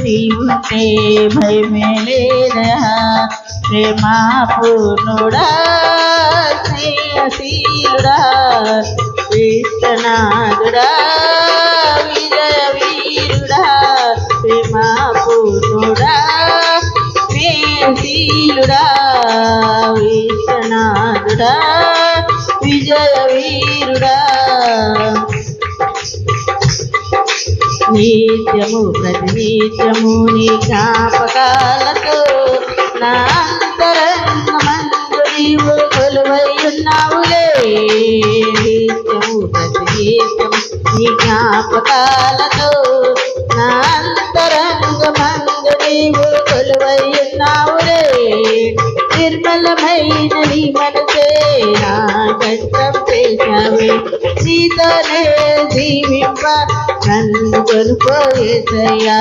నీవుంటే భయమే లేదయా ప్రేమా పూర్ణుడా స్నేహశీలుడా విశ్వనాథుడా విజయ వీరుడా ప్రేమా పూర్ణుడా స్నేహశీలుడా విశ్వనాథుడా విజయ వీరుడా నిత్యము ప్రతినిత్యము నీ జ్ఞాపకాలతో నా అంతరంగమందు నీవు కొలువై ఉన్నావులే నిత్యము ప్రతినిత్యము నీ జ్ఞాపకాలతో నా అంతరంగమందు నీవు కొలువై ఉన్నావులే నిర్మలమైన నీ మనసే నా కష్టం చేశావే నీతోనే జీవింప నన్ను కొనుకో యేసయ్యా